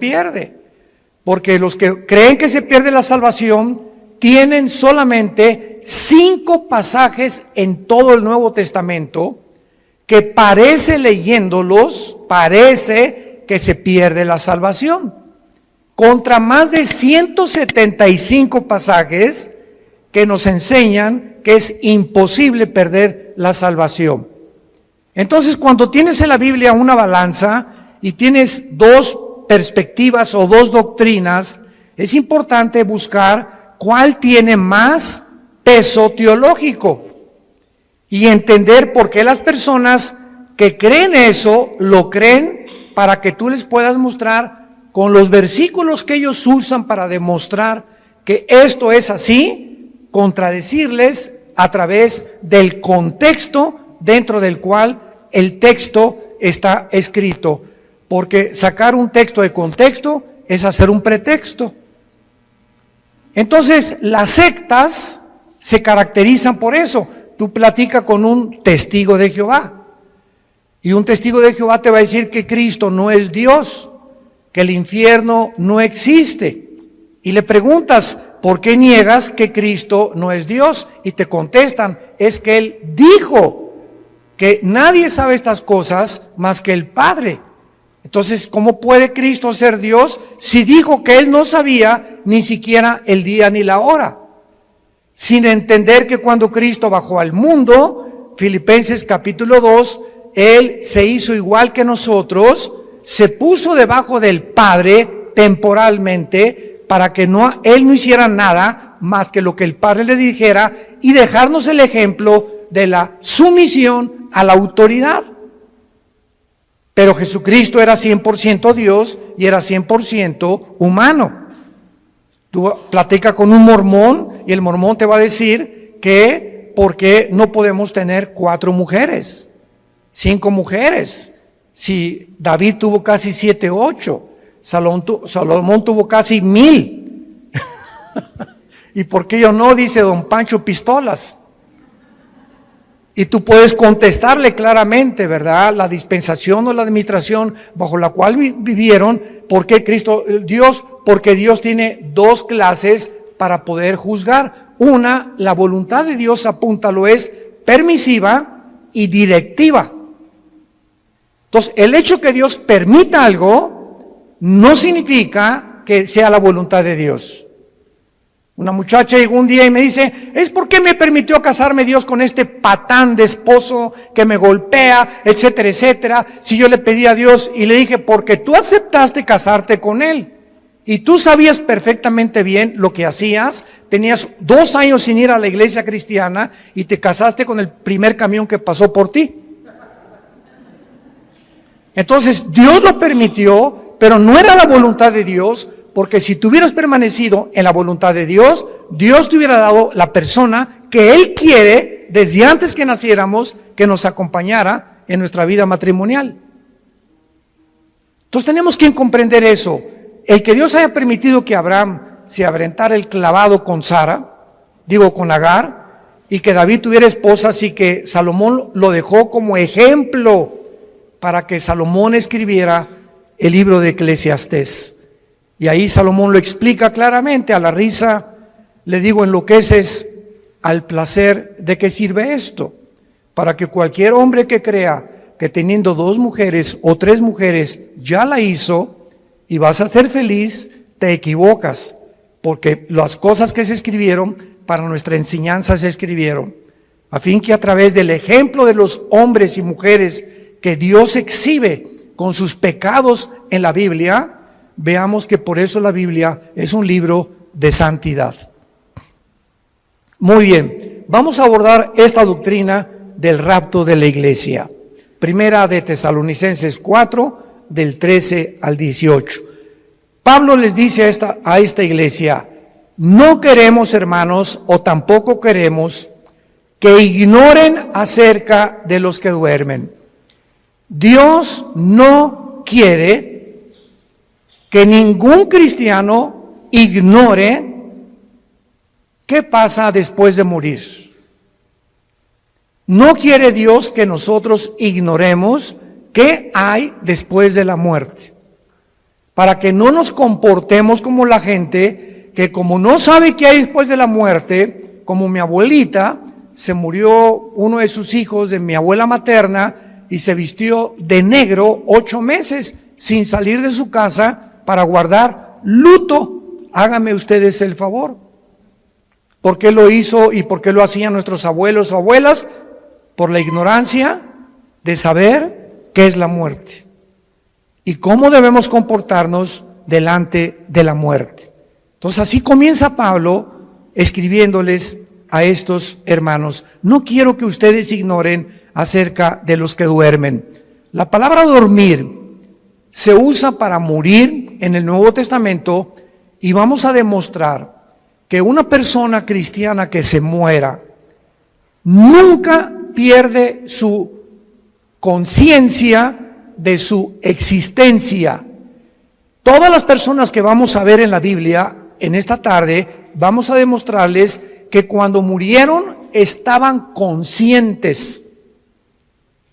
pierde. Porque los que creen que se pierde la salvación tienen solamente 5 pasajes en todo el Nuevo Testamento que parece, leyéndolos, parece que se pierde la salvación, contra más de 175 pasajes que nos enseñan que es imposible perder la salvación. Entonces, cuando tienes en la Biblia una balanza y tienes 2 perspectivas o 2 doctrinas, es importante buscar cuál tiene más peso teológico y entender por qué las personas que creen eso, lo creen para que tú les puedas mostrar con los versículos que ellos usan para demostrar que esto es así, contradecirles a través del contexto dentro del cual el texto está escrito. Porque sacar un texto de contexto es hacer un pretexto. Entonces, las sectas se caracterizan por eso. Tú platicas con un testigo de Jehová y un testigo de Jehová te va a decir que Cristo no es Dios, que el infierno no existe. Y le preguntas, ¿por qué niegas que Cristo no es Dios? Y te contestan, es que Él dijo que nadie sabe estas cosas más que el Padre. Entonces, ¿cómo puede Cristo ser Dios si dijo que Él no sabía ni siquiera el día ni la hora? Sin entender que cuando Cristo bajó al mundo, Filipenses capítulo 2, Él se hizo igual que nosotros, se puso debajo del Padre temporalmente para que Él no hiciera nada más que lo que el Padre le dijera y dejarnos el ejemplo de la sumisión a la autoridad. Pero Jesucristo era 100% Dios y era 100% humano. Tú platicas con un mormón y el mormón te va a decir que ¿por qué no podemos tener 4 mujeres, 5 mujeres? Si David tuvo casi 7, 8, Salomón tuvo casi 1000. ¿Y por qué yo no? Dice don Pancho Pistolas. Y tú puedes contestarle claramente, ¿verdad? La dispensación o la administración bajo la cual vivieron, ¿por qué Cristo, Dios? Porque Dios tiene 2 clases para poder juzgar. Una, la voluntad de Dios, apúntalo, es permisiva y directiva. Entonces, el hecho que Dios permita algo no significa que sea la voluntad de Dios. Una muchacha llegó un día y me dice, ¿es por qué me permitió casarme Dios con este patán de esposo que me golpea, etcétera, etcétera? Si yo le pedí a Dios y le dije, porque tú aceptaste casarte con él y tú sabías perfectamente bien lo que hacías, tenías 2 años sin ir a la iglesia cristiana y te casaste con el primer camión que pasó por ti. Entonces Dios lo permitió, pero no era la voluntad de Dios. Porque si tú hubieras permanecido en la voluntad de Dios, Dios te hubiera dado la persona que Él quiere desde antes que naciéramos, que nos acompañara en nuestra vida matrimonial. Entonces tenemos que comprender eso. El que Dios haya permitido que Abraham se aventara el clavado con con Agar, y que David tuviera esposas y que Salomón lo dejó como ejemplo para que Salomón escribiera el libro de Eclesiastés. Y ahí Salomón lo explica claramente, a la risa le digo, enloqueces al placer. ¿De qué sirve esto? Para que cualquier hombre que crea que teniendo 2 mujeres o 3 mujeres ya la hizo y vas a ser feliz, te equivocas, porque las cosas que se escribieron para nuestra enseñanza se escribieron, a fin que a través del ejemplo de los hombres y mujeres que Dios exhibe con sus pecados en la Biblia, veamos que por eso la Biblia es un libro de santidad. Muy bien, vamos a abordar esta doctrina del rapto de la iglesia. Primera de Tesalonicenses 4, del 13 al 18. Pablo les dice a esta iglesia, no queremos, hermanos, o tampoco queremos que ignoren acerca de los que duermen. Dios no quiere que ningún cristiano ignore qué pasa después de morir. No quiere Dios que nosotros ignoremos qué hay después de la muerte. para que no nos comportemos como la gente que, como no sabe qué hay después de la muerte, como mi abuelita, se murió uno de sus hijos de mi abuela materna y se vistió de negro 8 meses sin salir de su casa para guardar luto. Háganme ustedes el favor. ¿Por qué lo hizo y por qué lo hacían nuestros abuelos o abuelas? Por la ignorancia de saber qué es la muerte y cómo debemos comportarnos delante de la muerte. Entonces así comienza Pablo escribiéndoles a estos hermanos. No quiero que ustedes ignoren acerca de los que duermen. La palabra dormir se usa para morir en el Nuevo Testamento y vamos a demostrar que una persona cristiana que se muera nunca pierde su conciencia de su existencia. Todas las personas que vamos a ver en la Biblia en esta tarde, vamos a demostrarles que cuando murieron estaban conscientes,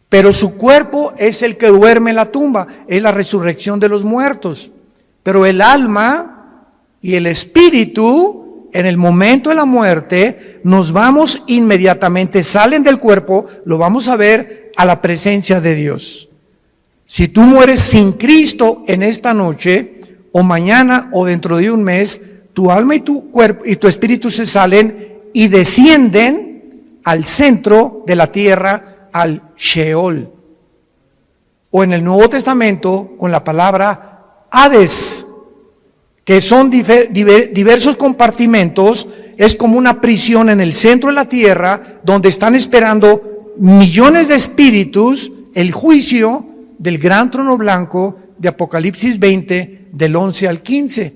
pero su cuerpo es el que duerme en la tumba, es la resurrección de los muertos, pero el alma y el espíritu, en el momento de la muerte, nos vamos inmediatamente, salen del cuerpo, lo vamos a ver, a la presencia de Dios. Si tú mueres sin Cristo en esta noche, o mañana, o dentro de un mes, tu alma y tu cuerpo y tu espíritu se salen y descienden al centro de la tierra, al Sheol. O en el Nuevo Testamento, con la palabra Hades, que son diversos compartimentos, es como una prisión en el centro de la tierra, donde están esperando millones de espíritus, el juicio del gran trono blanco de Apocalipsis 20, del 11 al 15,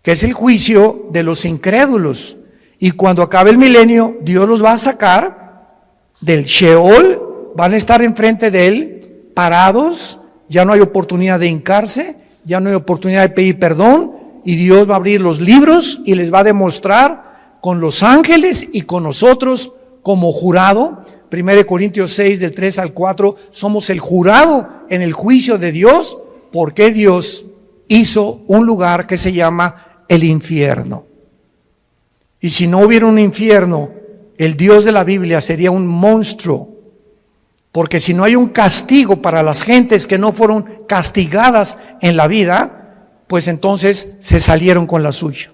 que es el juicio de los incrédulos. Y cuando acabe el milenio, Dios los va a sacar del Sheol, van a estar enfrente de Él, parados, ya no hay oportunidad de hincarse, ya no hay oportunidad de pedir perdón, y Dios va a abrir los libros y les va a demostrar con los ángeles y con nosotros como jurado. 1 Corintios 6, del 3 al 4, somos el jurado en el juicio de Dios, porque Dios hizo un lugar que se llama el infierno. Y si no hubiera un infierno, el Dios de la Biblia sería un monstruo, porque si no hay un castigo para las gentes que no fueron castigadas en la vida, pues entonces se salieron con la suya.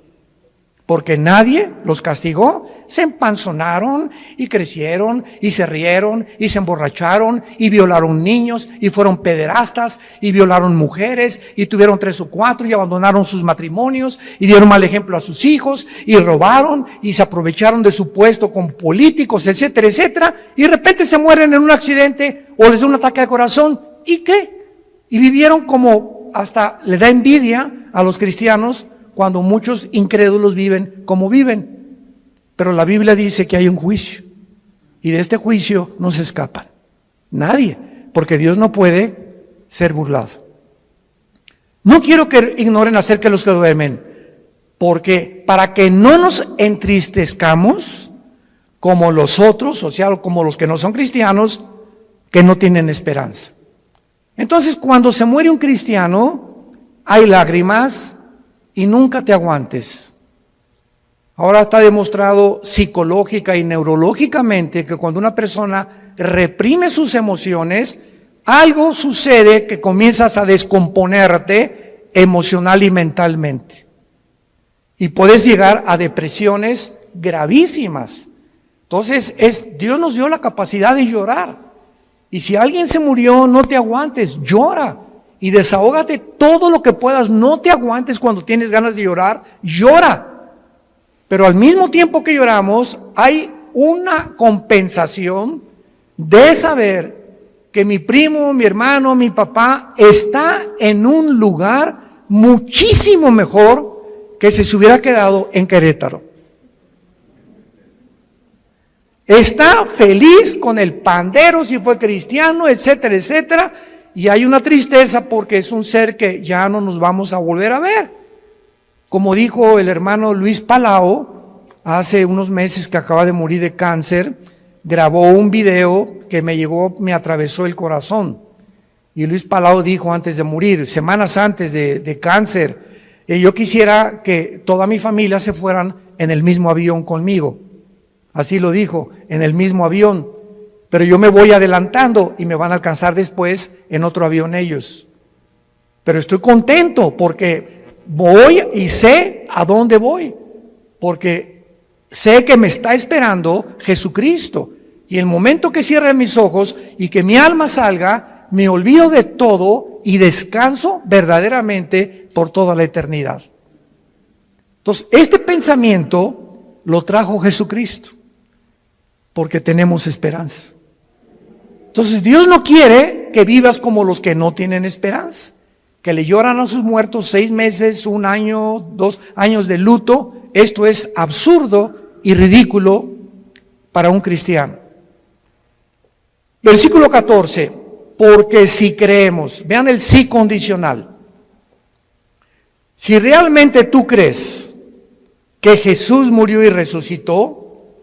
Porque nadie los castigó, se empanzonaron y crecieron y se rieron y se emborracharon y violaron niños y fueron pederastas y violaron mujeres y tuvieron 3 o 4 y abandonaron sus matrimonios y dieron mal ejemplo a sus hijos y robaron y se aprovecharon de su puesto como políticos, etcétera, etcétera, y de repente se mueren en un accidente o les da un ataque de corazón. ¿Y qué? Y vivieron como, hasta le da envidia a los cristianos cuando muchos incrédulos viven como viven. Pero la Biblia dice que hay un juicio, y de este juicio no se escapan nadie, porque Dios no puede ser burlado. No quiero que ignoren acerca de los que duermen, porque para que no nos entristezcamos como los otros, o sea, como los que no son cristianos, que no tienen esperanza. Entonces, cuando se muere un cristiano, hay lágrimas, y nunca te aguantes. Ahora está demostrado psicológica y neurológicamente que cuando una persona reprime sus emociones, algo sucede que comienzas a descomponerte emocional y mentalmente. Y puedes llegar a depresiones gravísimas. Entonces, Dios nos dio la capacidad de llorar. Y si alguien se murió, no te aguantes, llora. Y desahógate todo lo que puedas, no te aguantes cuando tienes ganas de llorar, llora. Pero al mismo tiempo que lloramos, hay una compensación de saber que mi primo, mi hermano, mi papá está en un lugar muchísimo mejor que si se hubiera quedado en Querétaro. Está feliz con el pandero, si fue cristiano, etcétera, etcétera. Y hay una tristeza porque es un ser que ya no nos vamos a volver a ver. Como dijo el hermano Luis Palau, hace unos meses que acaba de morir de cáncer, grabó un video que me atravesó el corazón. Y Luis Palau dijo antes de morir, semanas antes de cáncer, yo quisiera que toda mi familia se fueran en el mismo avión conmigo. Así lo dijo, en el mismo avión. Pero yo me voy adelantando y me van a alcanzar después en otro avión ellos. Pero estoy contento porque voy y sé a dónde voy. Porque sé que me está esperando Jesucristo. Y el momento que cierre mis ojos y que mi alma salga, me olvido de todo y descanso verdaderamente por toda la eternidad. Entonces, este pensamiento lo trajo Jesucristo, porque tenemos esperanza. Entonces, Dios no quiere que vivas como los que no tienen esperanza, que le lloran a sus muertos 6 meses, 1 año, 2 años de luto. Esto es absurdo y ridículo para un cristiano. Versículo 14, porque si creemos, vean el sí condicional. Si realmente tú crees que Jesús murió y resucitó,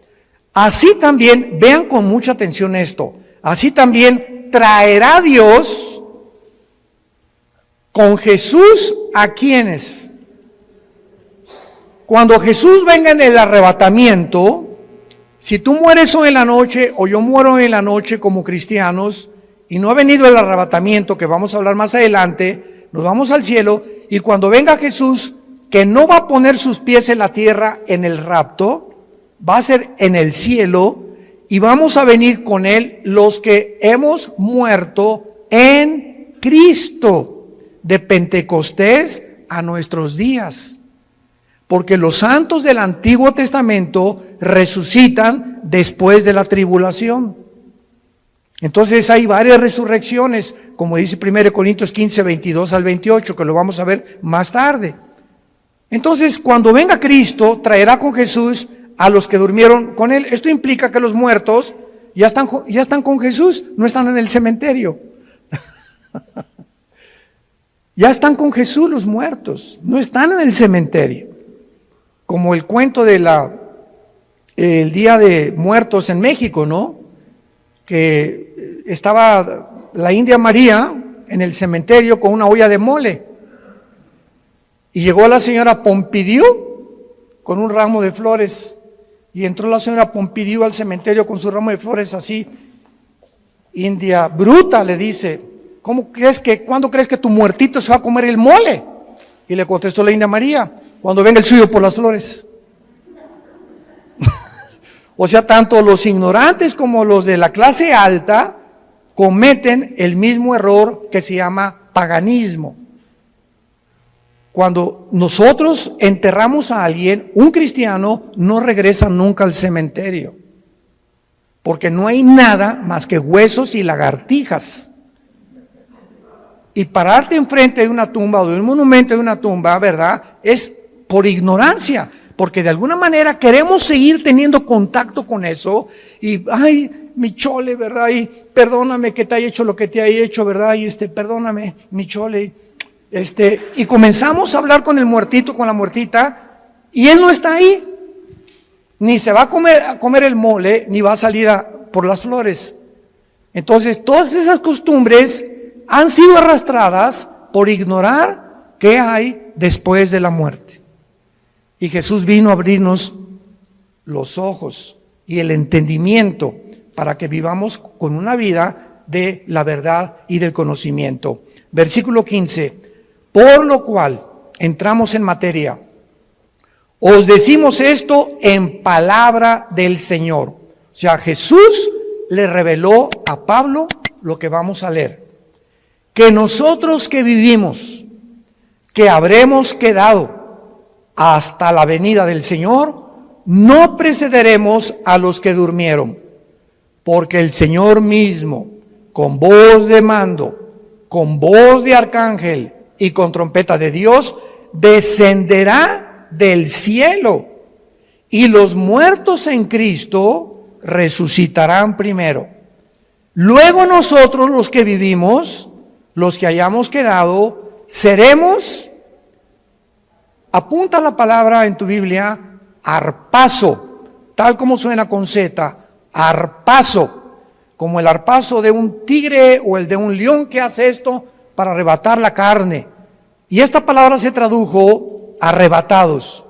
así también, vean con mucha atención esto, así también traerá Dios con Jesús a quienes. Cuando Jesús venga en el arrebatamiento, si tú mueres hoy en la noche o yo muero hoy en la noche como cristianos y no ha venido el arrebatamiento, que vamos a hablar más adelante, nos vamos al cielo y cuando venga Jesús, que no va a poner sus pies en la tierra en el rapto, va a ser en el cielo y vamos a venir con Él los que hemos muerto en Cristo, de Pentecostés a nuestros días. Porque los santos del Antiguo Testamento resucitan después de la tribulación. Entonces hay varias resurrecciones, como dice 1 Corintios 15, 22 al 28, que lo vamos a ver más tarde. Entonces, cuando venga Cristo, traerá con Jesús a los que durmieron con Él. Esto implica que los muertos ya están con Jesús, no están en el cementerio. Ya están con Jesús los muertos, no están en el cementerio. Como el cuento de el Día de Muertos en México, ¿no? Que estaba la India María en el cementerio con una olla de mole. Y llegó la señora Pompidou con un ramo de flores. Y entró la señora Pompidou al cementerio con su ramo de flores así. India bruta, le dice, ¿cuándo crees que tu muertito se va a comer el mole? Y le contestó la India María, cuando venga el suyo por las flores. O sea, tanto los ignorantes como los de la clase alta cometen el mismo error que se llama paganismo. Cuando nosotros enterramos a alguien, un cristiano no regresa nunca al cementerio, porque no hay nada más que huesos y lagartijas. Y pararte enfrente de una tumba o de un monumento de una tumba, ¿verdad?, es por ignorancia, porque de alguna manera queremos seguir teniendo contacto con eso y, ay, mi chole, ¿verdad? Y perdóname que te haya hecho lo que te haya hecho, ¿verdad? Y perdóname, mi chole. Y comenzamos a hablar con el muertito, con la muertita, y él no está ahí. Ni se va a comer el mole, ni va a salir por las flores. Entonces, todas esas costumbres han sido arrastradas por ignorar qué hay después de la muerte. Y Jesús vino a abrirnos los ojos y el entendimiento para que vivamos con una vida de la verdad y del conocimiento. Versículo 15, por lo cual, entramos en materia, os decimos esto en palabra del Señor. O sea, Jesús le reveló a Pablo lo que vamos a leer. Que nosotros que vivimos, que habremos quedado hasta la venida del Señor, no precederemos a los que durmieron, porque el Señor mismo, con voz de mando, con voz de arcángel y con trompeta de Dios, descenderá del cielo, y los muertos en Cristo resucitarán primero. Luego nosotros, los que vivimos, los que hayamos quedado, seremos, apunta la palabra en tu Biblia, arpazo, tal como suena con Z, arpazo. como el arpazo de un tigre o el de un león que hace esto para arrebatar la carne. Y esta palabra se tradujo arrebatados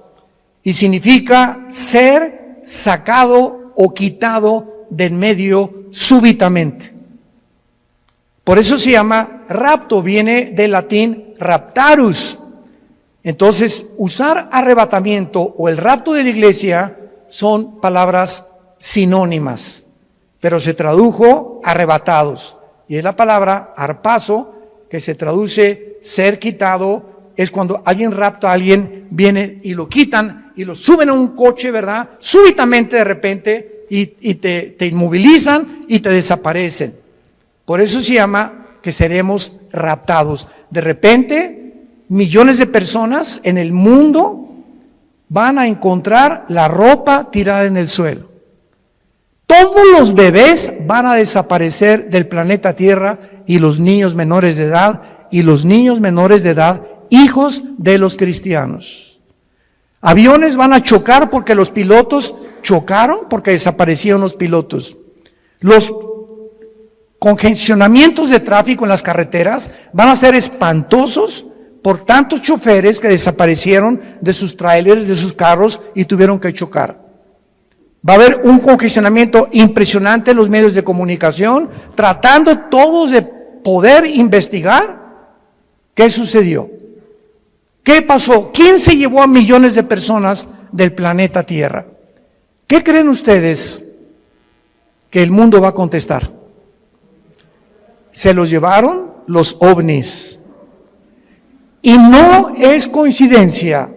y significa ser sacado o quitado del medio súbitamente. Por eso se llama rapto, viene del latín raptarus. Entonces, usar arrebatamiento o el rapto de la iglesia son palabras sinónimas, pero se tradujo arrebatados. Y es la palabra arpazo, que se traduce ser quitado, es cuando alguien rapta a alguien, viene y lo quitan y lo suben a un coche, ¿verdad? Súbitamente de repente y te inmovilizan y te desaparecen. Por eso se llama que seremos raptados. De repente, millones de personas en el mundo van a encontrar la ropa tirada en el suelo. Todos los bebés van a desaparecer del planeta Tierra y los niños menores de edad hijos de los cristianos. Aviones van a chocar porque los pilotos chocaron, porque desaparecieron los pilotos. Los congestionamientos de tráfico en las carreteras van a ser espantosos por tantos choferes que desaparecieron de sus trailers, de sus carros y tuvieron que chocar. Va a haber un congestionamiento impresionante en los medios de comunicación, tratando todos de poder investigar qué sucedió. ¿Qué pasó? ¿Quién se llevó a millones de personas del planeta Tierra? ¿Qué creen ustedes que el mundo va a contestar? Se los llevaron los ovnis. Y no es coincidencia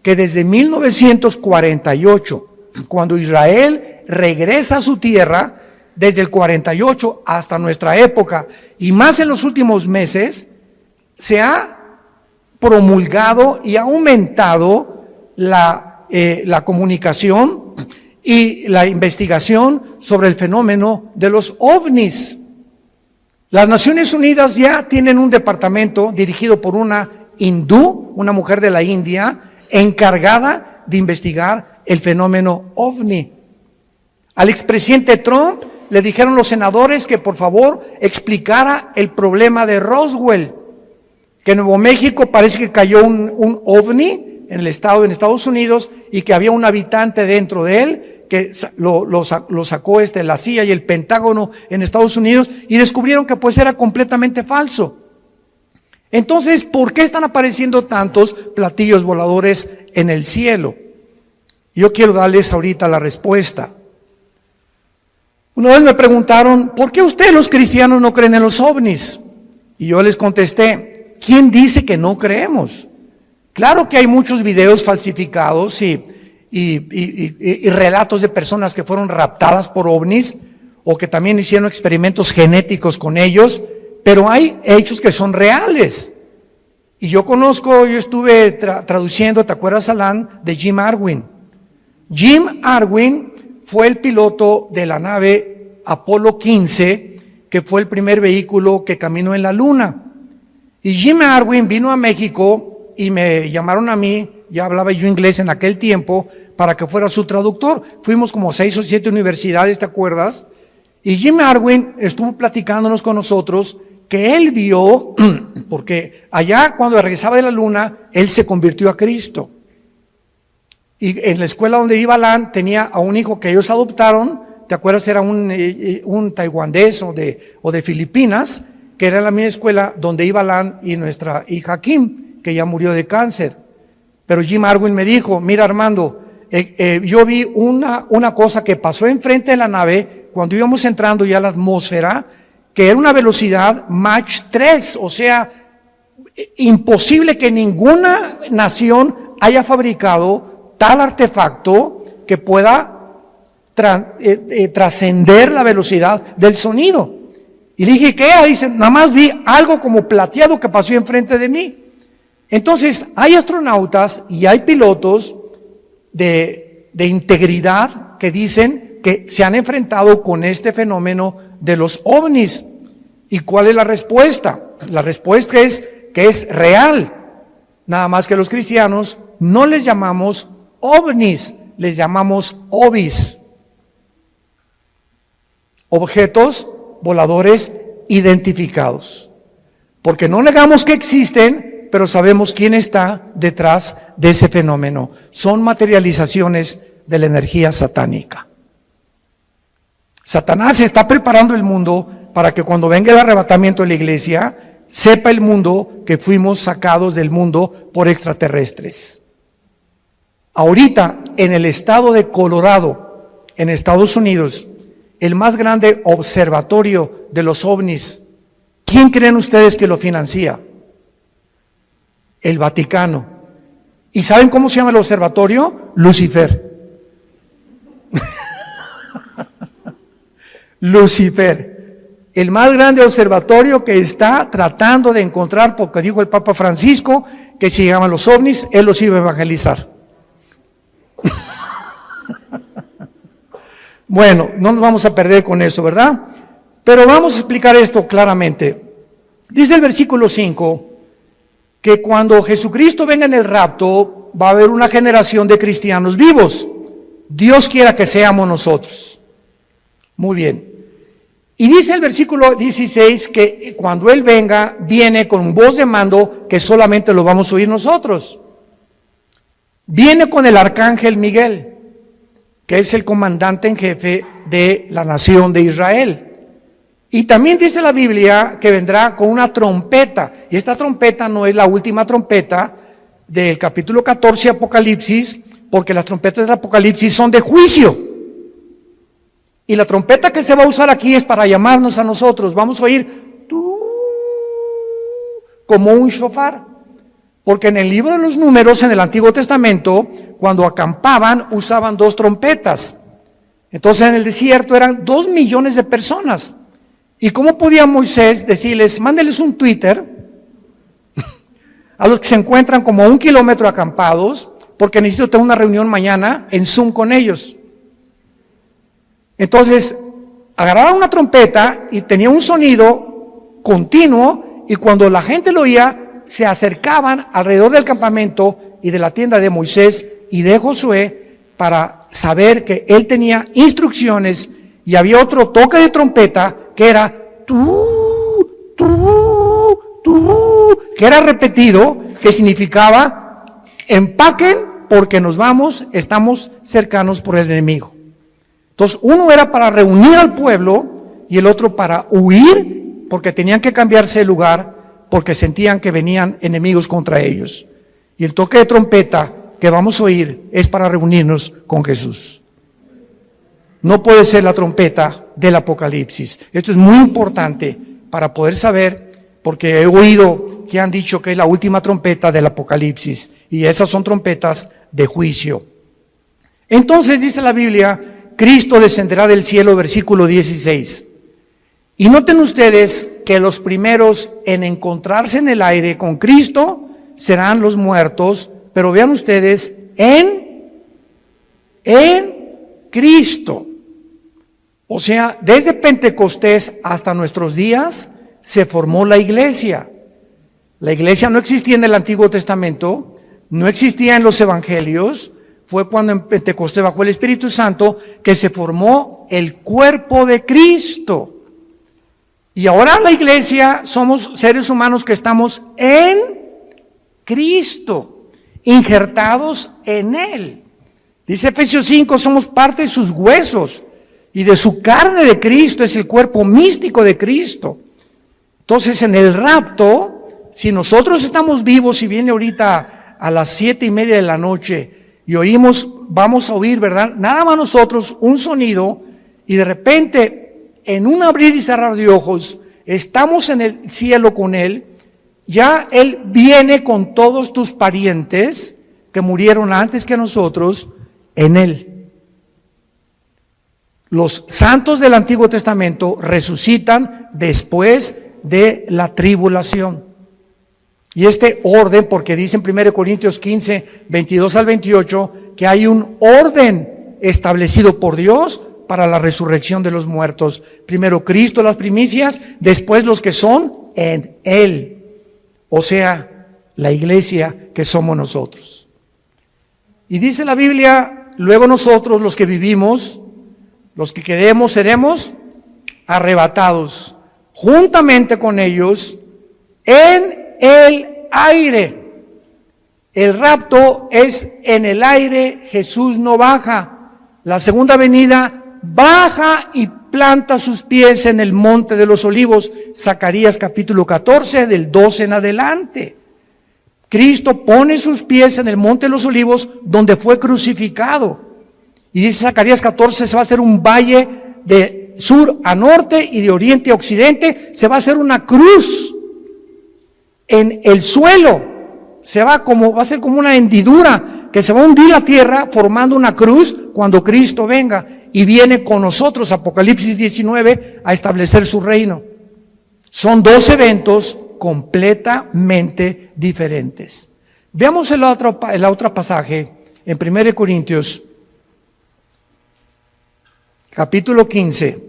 que desde 1948, cuando Israel regresa a su tierra, desde el 48 hasta nuestra época, y más en los últimos meses, se ha promulgado y ha aumentado la comunicación y la investigación sobre el fenómeno de los ovnis. Las Naciones Unidas ya tienen un departamento dirigido por una hindú, una mujer de la India, encargada de investigar el fenómeno ovni. Al expresidente Trump le dijeron los senadores que por favor explicara el problema de Roswell, que en Nuevo México parece que cayó un ovni en Estados Unidos y que había un habitante dentro de él que lo sacó la CIA y el Pentágono en Estados Unidos y descubrieron que pues era completamente falso. Entonces, ¿por qué están apareciendo tantos platillos voladores en el cielo? Yo quiero darles ahorita la respuesta. Una vez me preguntaron, ¿por qué ustedes los cristianos no creen en los ovnis? Y yo les contesté, ¿quién dice que no creemos? Claro que hay muchos videos falsificados y relatos de personas que fueron raptadas por ovnis o que también hicieron experimentos genéticos con ellos, pero hay hechos que son reales. Y yo estuve traduciendo, ¿te acuerdas, Alan, de Jim Arwin? Jim Arwin fue el piloto de la nave Apolo 15, que fue el primer vehículo que caminó en la luna. Y Jim Arwin vino a México y me llamaron a mí, ya hablaba yo inglés en aquel tiempo, para que fuera su traductor. Fuimos como 6 o 7 universidades, ¿te acuerdas? Y Jim Arwin estuvo platicándonos con nosotros que él vio, porque allá cuando regresaba de la luna, él se convirtió a Cristo. Y en la escuela donde iba Alan, tenía a un hijo que ellos adoptaron, ¿te acuerdas? Era un taiwanés o de Filipinas, que era la misma escuela donde iba Alan y nuestra hija Kim, que ya murió de cáncer. Pero Jim Arwin me dijo, mira Armando, yo vi una cosa que pasó enfrente de la nave cuando íbamos entrando ya a la atmósfera, que era una velocidad Mach 3, o sea, imposible que ninguna nación haya fabricado tal artefacto que pueda trascender la velocidad del sonido. Y le dije, ¿qué? Dice, nada más vi algo como plateado que pasó enfrente de mí. Entonces, hay astronautas y hay pilotos de integridad que dicen que se han enfrentado con este fenómeno de los ovnis. ¿Y cuál es la respuesta? La respuesta es que es real. Nada más que los cristianos no les llamamos ovnis, les llamamos ovis. objetos voladores identificados. Porque no negamos que existen, pero sabemos quién está detrás de ese fenómeno. Son materializaciones de la energía satánica. Satanás está preparando el mundo para que cuando venga el arrebatamiento de la iglesia, sepa el mundo que fuimos sacados del mundo por extraterrestres. Ahorita, en el estado de Colorado, en Estados Unidos, el más grande observatorio de los ovnis, ¿quién creen ustedes que lo financia? El Vaticano. ¿Y saben cómo se llama el observatorio? Lucifer. Lucifer, el más grande observatorio que está tratando de encontrar, porque dijo el Papa Francisco que si llegaban los ovnis, él los iba a evangelizar. Bueno, no nos vamos a perder con eso, ¿verdad? Pero vamos a explicar esto claramente. Dice el versículo 5 que cuando Jesucristo venga en el rapto, va a haber una generación de cristianos vivos. Dios quiera que seamos nosotros. Muy bien. Y dice el versículo 16 que cuando Él venga, viene con voz de mando que solamente lo vamos a oír nosotros. Viene con el arcángel Miguel, que es el comandante en jefe de la nación de Israel. Y también dice la Biblia que vendrá con una trompeta. Y esta trompeta no es la última trompeta del capítulo 14 de Apocalipsis, porque las trompetas del Apocalipsis son de juicio. Y la trompeta que se va a usar aquí es para llamarnos a nosotros. Vamos a oír como un shofar. Porque en el libro de los Números, en el Antiguo Testamento, cuando acampaban, usaban 2 trompetas. Entonces en el desierto eran 2 millones de personas. ¿Y cómo podía Moisés decirles, mándeles un Twitter a los que se encuentran como a 1 kilómetro acampados, porque necesito tener una reunión mañana en Zoom con ellos? Entonces, agarraba una trompeta y tenía un sonido continuo, y cuando la gente lo oía, se acercaban alrededor del campamento y de la tienda de Moisés y de Josué para saber que él tenía instrucciones, y había otro toque de trompeta que era que era repetido, que significaba empaquen porque nos vamos, estamos cercanos por el enemigo. Entonces uno era para reunir al pueblo y el otro para huir, porque tenían que cambiarse de lugar porque sentían que venían enemigos contra ellos. Y el toque de trompeta que vamos a oír es para reunirnos con Jesús. No puede ser la trompeta del Apocalipsis. Esto es muy importante para poder saber, porque he oído que han dicho que es la última trompeta del Apocalipsis, y esas son trompetas de juicio. Entonces dice la Biblia, Cristo descenderá del cielo, versículo 16. Y noten ustedes que los primeros en encontrarse en el aire con Cristo serán los muertos, pero vean ustedes, en Cristo. O sea, desde Pentecostés hasta nuestros días se formó la iglesia. La iglesia no existía en el Antiguo Testamento, no existía en los evangelios. Fue cuando en Pentecostés, bajo el Espíritu Santo, que se formó el cuerpo de Cristo. Y ahora la iglesia somos seres humanos que estamos en Cristo, injertados en Él. Dice Efesios 5, somos parte de sus huesos y de su carne de Cristo, es el cuerpo místico de Cristo. Entonces en el rapto, si nosotros estamos vivos y viene ahorita a las 7:30 de la noche y oímos, vamos a oír, ¿verdad? Nada más nosotros, un sonido, y de repente, en un abrir y cerrar de ojos, estamos en el cielo con Él. Ya Él viene con todos tus parientes que murieron antes que nosotros en Él. Los santos del Antiguo Testamento resucitan después de la tribulación. Y este orden, porque dice en 1 Corintios 15, 22 al 28, que hay un orden establecido por Dios para la resurrección de los muertos. Primero Cristo, las primicias, después los que son en Él. O sea, la iglesia que somos nosotros. Y dice la Biblia, luego nosotros los que vivimos, los que quedemos, seremos arrebatados juntamente con ellos en el aire. El rapto es en el aire, Jesús no baja. La segunda venida baja y planta sus pies en el monte de los olivos. Zacarías capítulo 14, del 12 en adelante. Cristo pone sus pies en el monte de los olivos donde fue crucificado. Y dice Zacarías 14, se va a hacer un valle de sur a norte y de oriente a occidente. Se va a hacer una cruz en el suelo. Va a ser como una hendidura que se va a hundir la tierra formando una cruz cuando Cristo venga y viene con nosotros, Apocalipsis 19, a establecer su reino. Son dos eventos completamente diferentes. Veamos el otro pasaje en 1 Corintios, capítulo 15,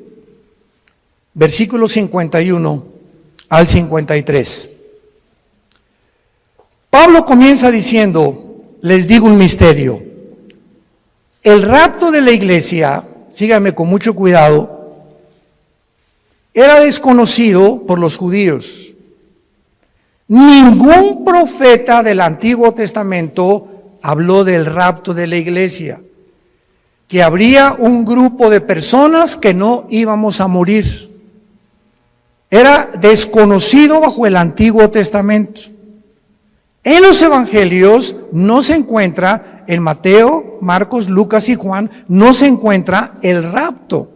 versículos 51 al 53. Pablo comienza diciendo, les digo un misterio. El rapto de la iglesia, síganme con mucho cuidado, era desconocido por los judíos. Ningún profeta del Antiguo Testamento habló del rapto de la iglesia, que habría un grupo de personas que no íbamos a morir. Era desconocido bajo el Antiguo Testamento. En los evangelios no se encuentra, en Mateo, Marcos, Lucas y Juan, no se encuentra el rapto.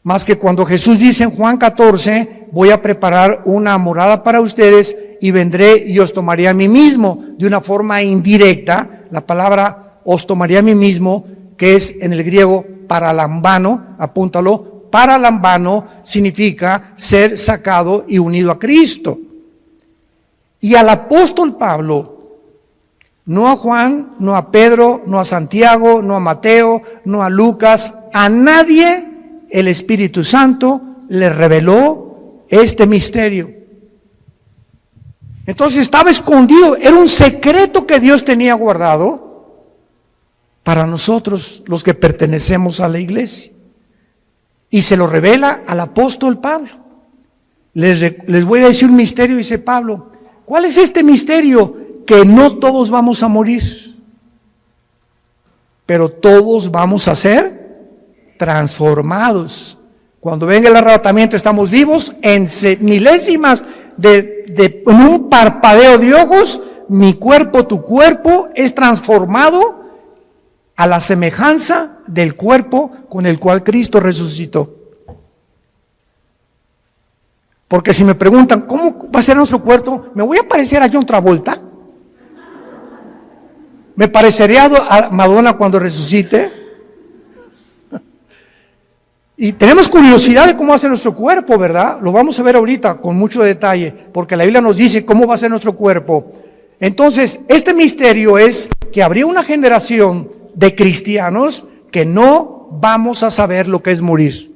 Más que cuando Jesús dice en Juan 14, voy a preparar una morada para ustedes y vendré y os tomaré a mí mismo. De una forma indirecta, la palabra os tomaré a mí mismo, que es en el griego paralambano, apúntalo, paralambano significa ser sacado y unido a Cristo. Y al apóstol Pablo, no a Juan, no a Pedro, no a Santiago, no a Mateo, no a Lucas, a nadie el Espíritu Santo le reveló este misterio. Entonces estaba escondido, era un secreto que Dios tenía guardado para nosotros, los que pertenecemos a la iglesia. Y se lo revela al apóstol Pablo. Les voy a decir un misterio, dice Pablo. ¿Cuál es este misterio? Que no todos vamos a morir, pero todos vamos a ser transformados. Cuando venga el arrebatamiento estamos vivos en milésimas en un parpadeo de ojos. Mi cuerpo, tu cuerpo es transformado a la semejanza del cuerpo con el cual Cristo resucitó. Porque si me preguntan, ¿cómo va a ser nuestro cuerpo? ¿Me voy a parecer a John Travolta? ¿Me parecería a Madonna cuando resucite? Y tenemos curiosidad de cómo va a ser nuestro cuerpo, ¿verdad? Lo vamos a ver ahorita con mucho detalle, porque la Biblia nos dice cómo va a ser nuestro cuerpo. Entonces, este misterio es que habría una generación de cristianos que no vamos a saber lo que es morir.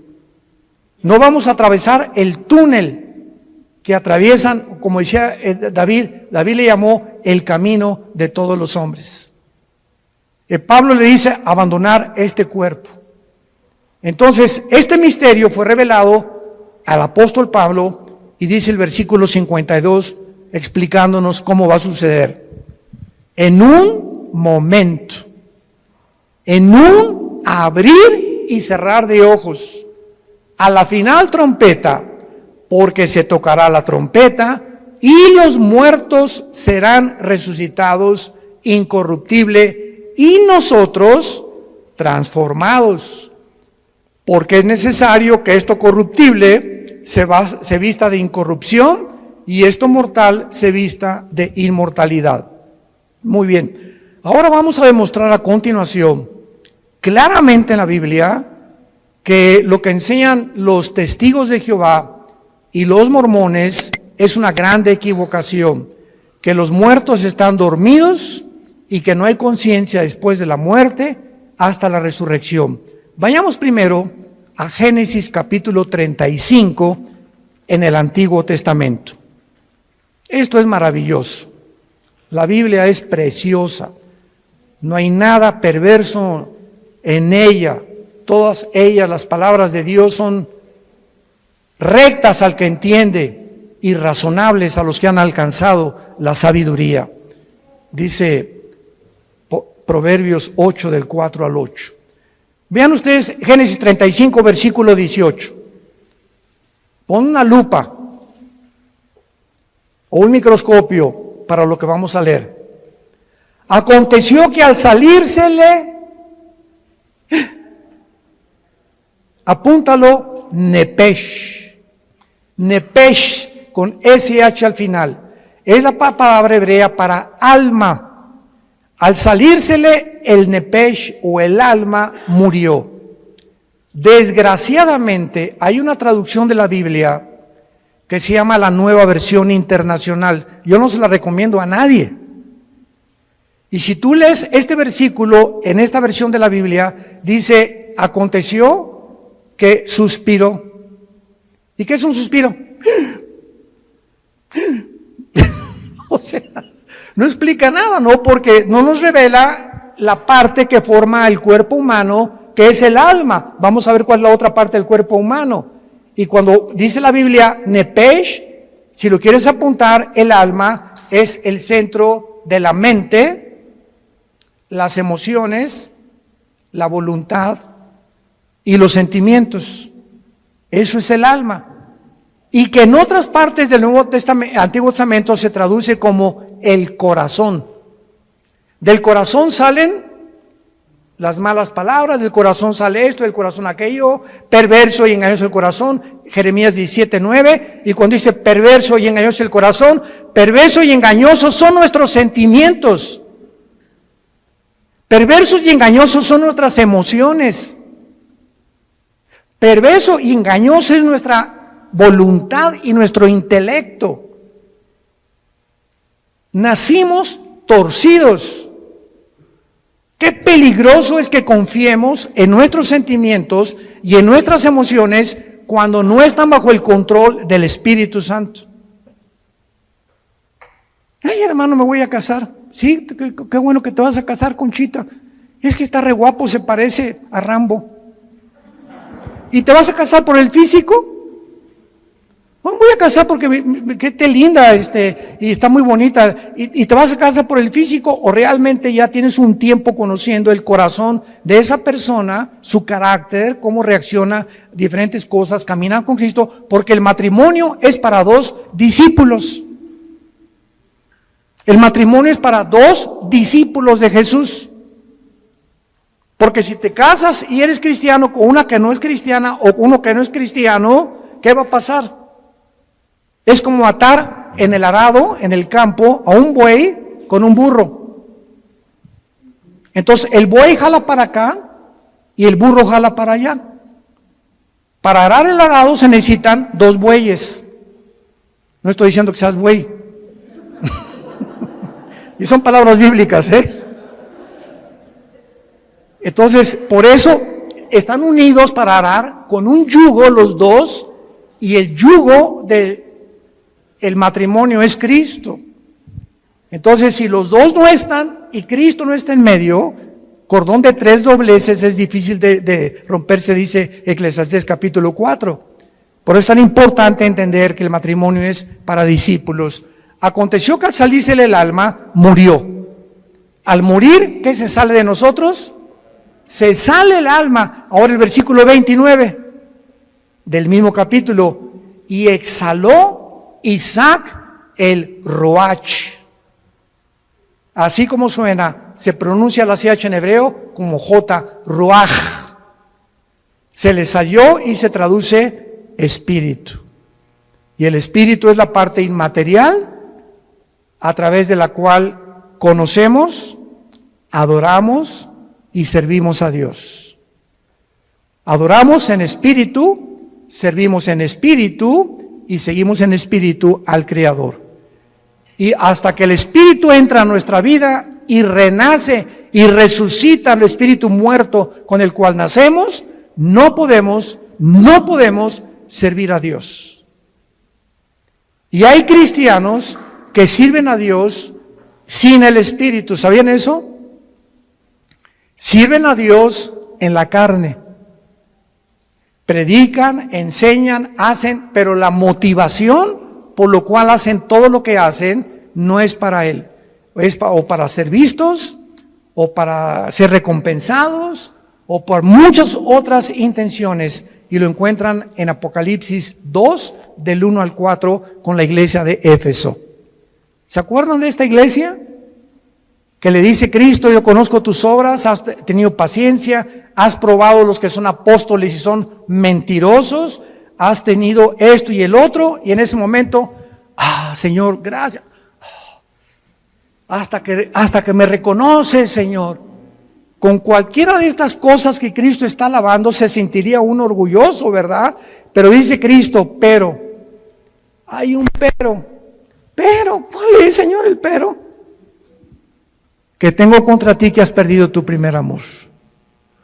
No vamos a atravesar el túnel que atraviesan, como decía David le llamó el camino de todos los hombres. Pablo le dice abandonar este cuerpo. Entonces, este misterio fue revelado al apóstol Pablo y dice el versículo 52 explicándonos cómo va a suceder. En un momento, en un abrir y cerrar de ojos, a la final trompeta, porque se tocará la trompeta y los muertos serán resucitados incorruptible y nosotros transformados, porque es necesario que esto corruptible se vista de incorrupción y esto mortal se vista de inmortalidad. Muy bien, ahora vamos a demostrar a continuación claramente en la Biblia que lo que enseñan los testigos de Jehová y los mormones es una grande equivocación, que los muertos están dormidos y que no hay conciencia después de la muerte hasta la resurrección. Vayamos primero a Génesis capítulo 35 en el Antiguo Testamento. Esto es maravilloso. La Biblia es preciosa. No hay nada perverso en ella. Todas ellas, las palabras de Dios, son rectas al que entiende y razonables a los que han alcanzado la sabiduría. Dice Proverbios 8 del 4 al 8. Vean ustedes Génesis 35 versículo 18. Pon una lupa o un microscopio para lo que vamos a leer. Aconteció que al salírsele, apúntalo, Nepesh. Nepesh con SH al final. Es la palabra hebrea para alma. Al salírsele el Nepesh o el alma murió. Desgraciadamente hay una traducción de la Biblia que se llama la Nueva Versión Internacional. Yo no se la recomiendo a nadie. Y si tú lees este versículo en esta versión de la Biblia, dice, aconteció que suspiró. ¿Y qué es un suspiro? O sea, no explica nada, ¿no? Porque no nos revela la parte que forma el cuerpo humano, que es el alma. Vamos a ver cuál es la otra parte del cuerpo humano. Y cuando dice la Biblia, Nepesh, si lo quieres apuntar, el alma es el centro de la mente, las emociones, la voluntad y los sentimientos. Eso es el alma. Y que en otras partes del Antiguo Testamento se traduce como el corazón. Del corazón salen las malas palabras, del corazón sale esto, del corazón aquello, perverso y engañoso el corazón, Jeremías 17:9, y cuando dice perverso y engañoso el corazón, perverso y engañosos son nuestros sentimientos. Perversos y engañosos son nuestras emociones. Perverso y engañoso es nuestra voluntad y nuestro intelecto. Nacimos torcidos. Qué peligroso es que confiemos en nuestros sentimientos y en nuestras emociones cuando no están bajo el control del Espíritu Santo. Ay, hermano, me voy a casar. Sí, qué bueno que te vas a casar, Conchita. Es que está re guapo, se parece a Rambo. ¿Y te vas a casar por el físico? Bueno, voy a casar porque qué linda, y está muy bonita. ¿Y te vas a casar por el físico o realmente ya tienes un tiempo conociendo el corazón de esa persona, su carácter, cómo reacciona a diferentes cosas, caminar con Cristo? Porque el matrimonio es para dos discípulos. El matrimonio es para dos discípulos de Jesús. Porque si te casas y eres cristiano con una que no es cristiana o uno que no es cristiano, ¿qué va a pasar? Es como atar en el arado, en el campo, a un buey con un burro. Entonces el buey jala para acá y el burro jala para allá. Para arar el arado se necesitan dos bueyes. No estoy diciendo que seas buey. Y son palabras bíblicas, ¿eh? Entonces, por eso están unidos para arar con un yugo los dos, y el yugo del matrimonio es Cristo. Entonces, si los dos no están y Cristo no está en medio, cordón de tres dobleces es difícil de romperse, dice Eclesiastés capítulo 4. Por eso es tan importante entender que el matrimonio es para discípulos. Aconteció que al salírsele el alma, murió. Al morir, ¿qué se sale de nosotros? Se sale el alma. Ahora el versículo 29 del mismo capítulo. Y exhaló Isaac el Roach. Así como suena, se pronuncia la CH en hebreo como J, Roach. Se le salió y se traduce espíritu. Y el espíritu es la parte inmaterial a través de la cual conocemos, adoramos y servimos a Dios. Adoramos en espíritu, servimos en espíritu y seguimos en espíritu al Creador. Y hasta que el espíritu entra a nuestra vida y renace y resucita el espíritu muerto con el cual nacemos, no podemos servir a Dios. Y hay cristianos que sirven a Dios sin el espíritu. ¿Sabían eso? Sirven a Dios en la carne, predican, enseñan, hacen, pero la motivación por lo cual hacen todo lo que hacen no es para Él. Es o para ser vistos, o para ser recompensados, o por muchas otras intenciones. Y lo encuentran en Apocalipsis 2, del 1 al 4, con la iglesia de Éfeso. ¿Se acuerdan de esta iglesia? Que le dice Cristo: yo conozco tus obras, has tenido paciencia, has probado los que son apóstoles y son mentirosos, has tenido esto y el otro, y en ese momento, Señor, gracias, hasta que me reconoces, Señor. Con cualquiera de estas cosas que Cristo está alabando, se sentiría uno orgulloso, ¿verdad? Pero dice Cristo, pero, hay un pero, ¿cuál es, Señor, el pero? Que tengo contra ti que has perdido tu primer amor.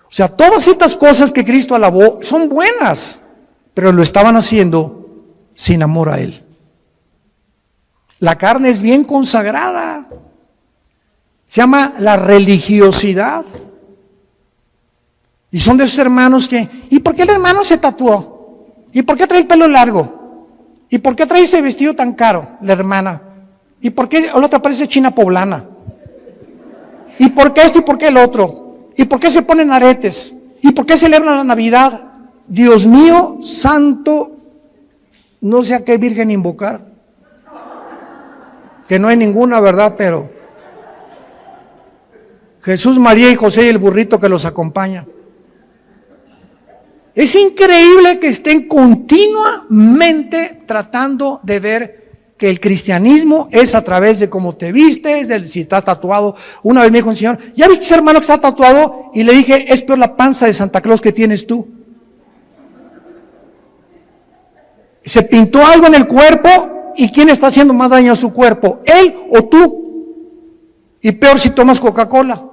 O sea, todas estas cosas que Cristo alabó son buenas, pero lo estaban haciendo sin amor a Él. La carne es bien consagrada. Se llama la religiosidad. Y son de esos hermanos que, ¿y por qué el hermano se tatuó? ¿Y por qué trae el pelo largo? ¿Y por qué trae ese vestido tan caro, la hermana? ¿Y por qué la otra parece china poblana? ¿Y por qué esto y por qué el otro? ¿Y por qué se ponen aretes? ¿Y por qué celebran la Navidad? Dios mío, santo, no sé a qué virgen invocar. Que no hay ninguna, ¿verdad? Pero Jesús, María y José y el burrito que los acompaña. Es increíble que estén continuamente tratando de ver que el cristianismo es a través de cómo te vistes, de si estás tatuado. Una vez me dijo un señor, ¿ya viste ese hermano que está tatuado? Y le dije, es peor la panza de Santa Claus que tienes tú. Se pintó algo en el cuerpo, ¿y quién está haciendo más daño a su cuerpo? ¿Él o tú? Y peor si tomas Coca-Cola.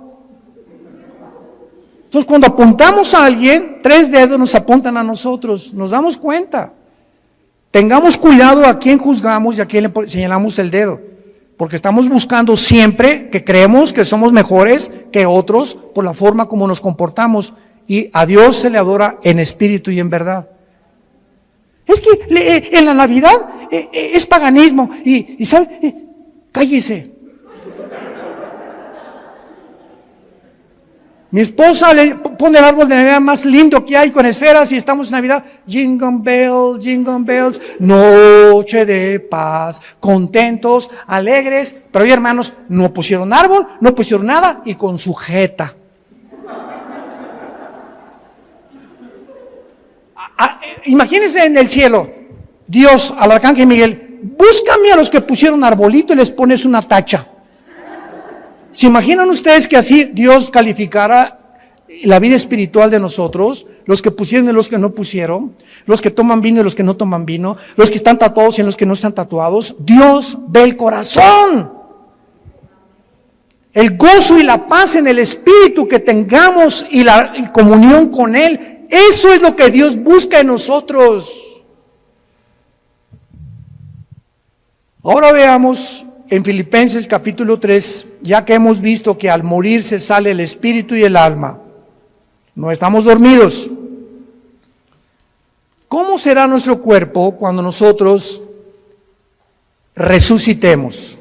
Entonces, cuando apuntamos a alguien, 3 dedos nos apuntan a nosotros, nos damos cuenta. Tengamos cuidado a quién juzgamos y a quién le señalamos el dedo, porque estamos buscando siempre que creemos que somos mejores que otros por la forma como nos comportamos, y a Dios se le adora en espíritu y en verdad. Es que en la Navidad es paganismo y ¿sabe? Cállese. Mi esposa le pone el árbol de Navidad más lindo que hay con esferas y estamos en Navidad. Jingle bells, noche de paz, contentos, alegres. Pero hoy, hermanos, no pusieron árbol, no pusieron nada y con sujeta. Imagínense en el cielo, Dios al arcángel Miguel, búscame a los que pusieron arbolito y les pones una tacha. ¿Se imaginan ustedes que así Dios calificara la vida espiritual de nosotros? Los que pusieron y los que no pusieron, los que toman vino y los que no toman vino, los que están tatuados y los que no están tatuados. Dios ve el corazón. El gozo y la paz en el espíritu que tengamos y la comunión con Él, eso es lo que Dios busca en nosotros. Ahora veamos en Filipenses capítulo 3, ya que hemos visto que al morir se sale el espíritu y el alma, no estamos dormidos. ¿Cómo será nuestro cuerpo cuando nosotros resucitemos?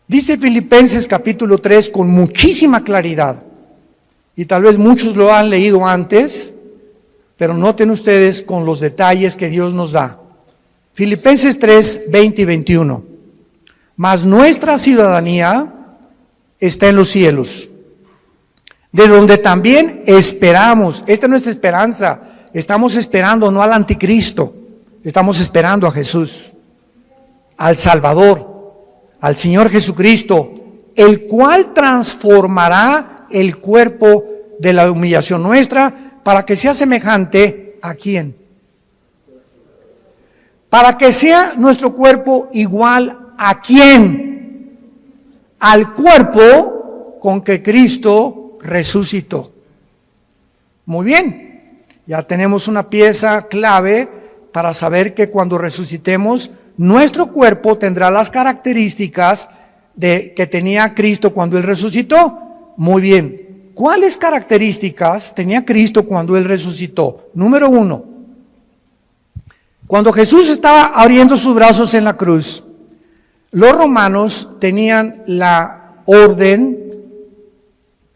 Dice Filipenses capítulo 3 con muchísima claridad, y tal vez muchos lo han leído antes, pero noten ustedes con los detalles que Dios nos da. Filipenses 3, 20 y 21. Mas nuestra ciudadanía está en los cielos, de donde también esperamos. Esta es nuestra esperanza. Estamos esperando no al anticristo, estamos esperando a Jesús, al Salvador, al Señor Jesucristo, el cual transformará el cuerpo de la humillación nuestra para que sea semejante ¿a quién? Para que sea nuestro cuerpo igual ¿a quién? Al cuerpo con que Cristo resucitó. Muy bien, ya tenemos una pieza clave para saber que cuando resucitemos, nuestro cuerpo tendrá las características que tenía Cristo cuando Él resucitó. Muy bien, ¿cuáles características tenía Cristo cuando Él resucitó? Número 1, cuando Jesús estaba abriendo sus brazos en la cruz, los romanos tenían la orden,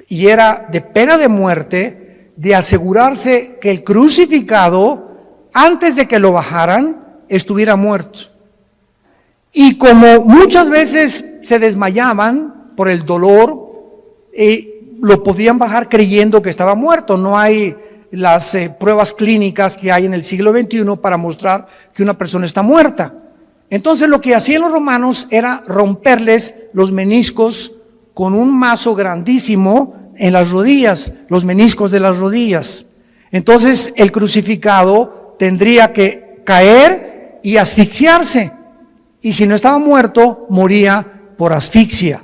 y era de pena de muerte, de asegurarse que el crucificado, antes de que lo bajaran, estuviera muerto. Y como muchas veces se desmayaban por el dolor, lo podían bajar creyendo que estaba muerto. No hay las pruebas clínicas que hay en el siglo XXI para mostrar que una persona está muerta. Entonces lo que hacían los romanos era romperles los meniscos con un mazo grandísimo en las rodillas, los meniscos de las rodillas. Entonces el crucificado tendría que caer y asfixiarse, y si no estaba muerto, moría por asfixia.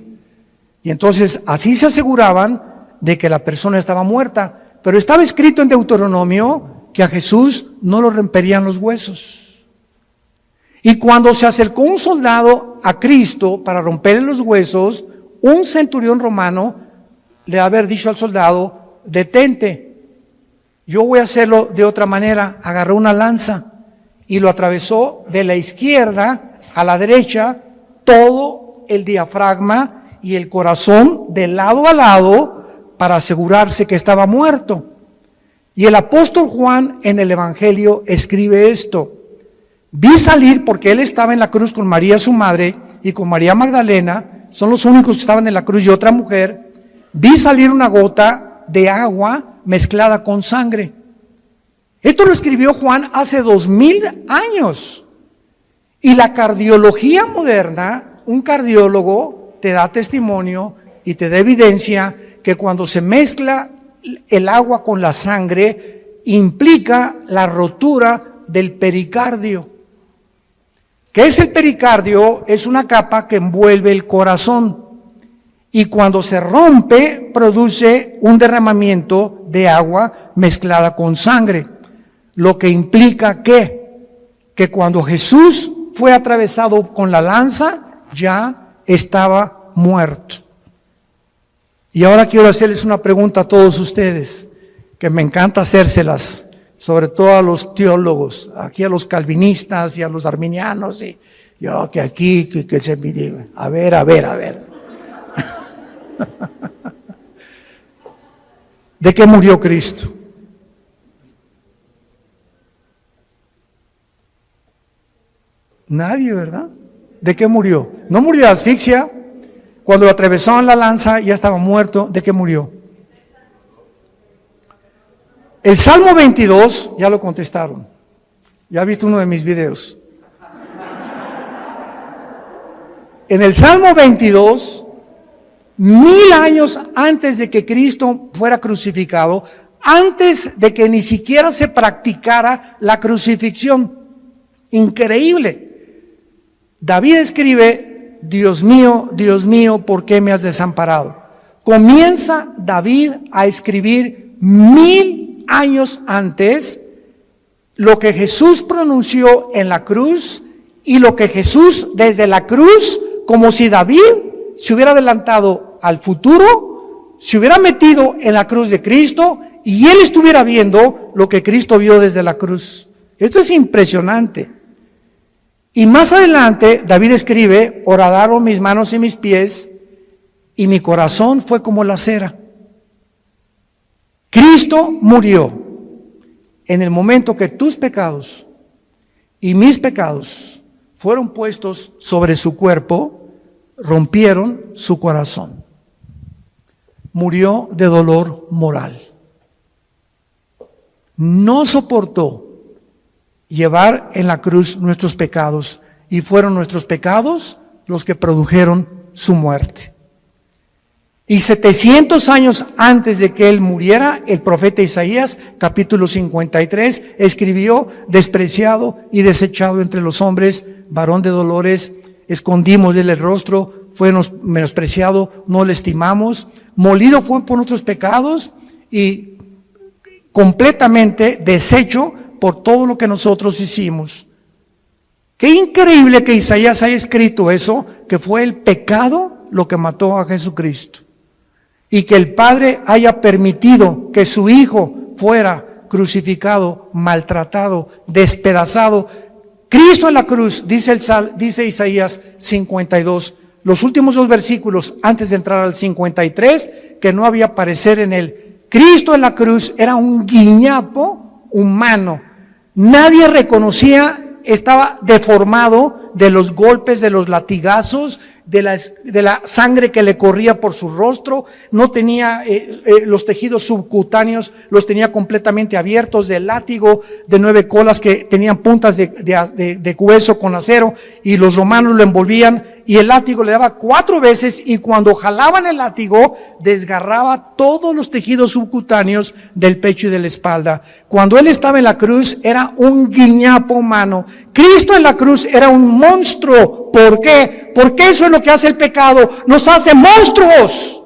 Y entonces así se aseguraban de que la persona estaba muerta. Pero estaba escrito en Deuteronomio que a Jesús no lo romperían los huesos. Y cuando se acercó un soldado a Cristo para romperle los huesos, un centurión romano le había dicho al soldado: detente, yo voy a hacerlo de otra manera. Agarró una lanza y lo atravesó de la izquierda a la derecha, todo el diafragma y el corazón de lado a lado, para asegurarse que estaba muerto. Y el apóstol Juan en el Evangelio escribe esto: vi salir, porque él estaba en la cruz con María su madre y con María Magdalena, son los únicos que estaban en la cruz, y otra mujer, vi salir una gota de agua mezclada con sangre. Esto lo escribió Juan hace 2000 años. Y la cardiología moderna, un cardiólogo te da testimonio y te da evidencia que cuando se mezcla el agua con la sangre, implica la rotura del pericardio. ¿Qué es el pericardio? Es una capa que envuelve el corazón, y cuando se rompe, produce un derramamiento de agua mezclada con sangre, lo que implica que cuando Jesús fue atravesado con la lanza, ya estaba muerto. Y ahora quiero hacerles una pregunta a todos ustedes, que me encanta hacérselas, sobre todo a los teólogos, aquí a los calvinistas y a los arminianos, y yo que aquí, que se me diga, a ver. ¿De qué murió Cristo? Nadie, ¿verdad? ¿De qué murió? No murió de asfixia. Cuando lo atravesaron la lanza ya estaba muerto. ¿De qué murió? El Salmo 22, ya lo contestaron. Ya viste uno de mis videos. En el Salmo 22, 1000 años antes de que Cristo fuera crucificado, antes de que ni siquiera se practicara la crucifixión. Increíble. David escribe: Dios mío, ¿por qué me has desamparado? Comienza David a escribir 1000 años antes lo que Jesús pronunció en la cruz, y lo que Jesús desde la cruz, como si David se hubiera adelantado al futuro, se hubiera metido en la cruz de Cristo y él estuviera viendo lo que Cristo vio desde la cruz. Esto es impresionante. Y más adelante David escribe: horadaron mis manos y mis pies, y mi corazón fue como la cera. Cristo murió en el momento que tus pecados y mis pecados fueron puestos sobre su cuerpo, rompieron su corazón. Murió de dolor moral. No soportó llevar en la cruz nuestros pecados, y fueron nuestros pecados los que produjeron su muerte. Y 700 años antes de que él muriera, el profeta Isaías, capítulo 53, escribió: despreciado y desechado entre los hombres, varón de dolores, escondimos del rostro, fue menospreciado, no le estimamos, molido fue por nuestros pecados y completamente deshecho por todo lo que nosotros hicimos. Qué increíble que Isaías haya escrito eso, que fue el pecado lo que mató a Jesucristo. y que el Padre haya permitido que su Hijo fuera crucificado, maltratado, despedazado. Cristo en la cruz, dice Isaías 52, los últimos 2 versículos antes de entrar al 53, que no había parecer en él. Cristo en la cruz era un guiñapo humano. Nadie reconocía, estaba deformado de los golpes, de los latigazos, de la sangre que le corría por su rostro. No tenía los tejidos subcutáneos, los tenía completamente abiertos, del látigo de 9 colas que tenían puntas de hueso con acero, y los romanos lo envolvían, y el látigo le daba 4 veces, y cuando jalaban el látigo desgarraba todos los tejidos subcutáneos del pecho y de la espalda. Cuando él estaba en la cruz era un guiñapo humano. Cristo en la cruz era un monstruo. ¿Por qué? Porque eso es lo que hace el pecado, nos hace monstruos.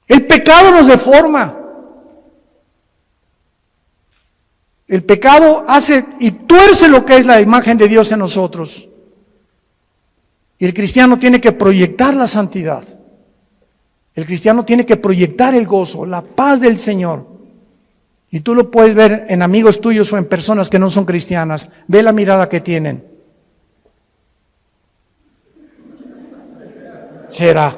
El pecado nos deforma. El pecado hace y tuerce lo que es la imagen de Dios en nosotros. Y el cristiano tiene que proyectar la santidad. El cristiano tiene que proyectar el gozo, la paz del Señor. Y tú lo puedes ver en amigos tuyos o en personas que no son cristianas. Ve la mirada que tienen. Será.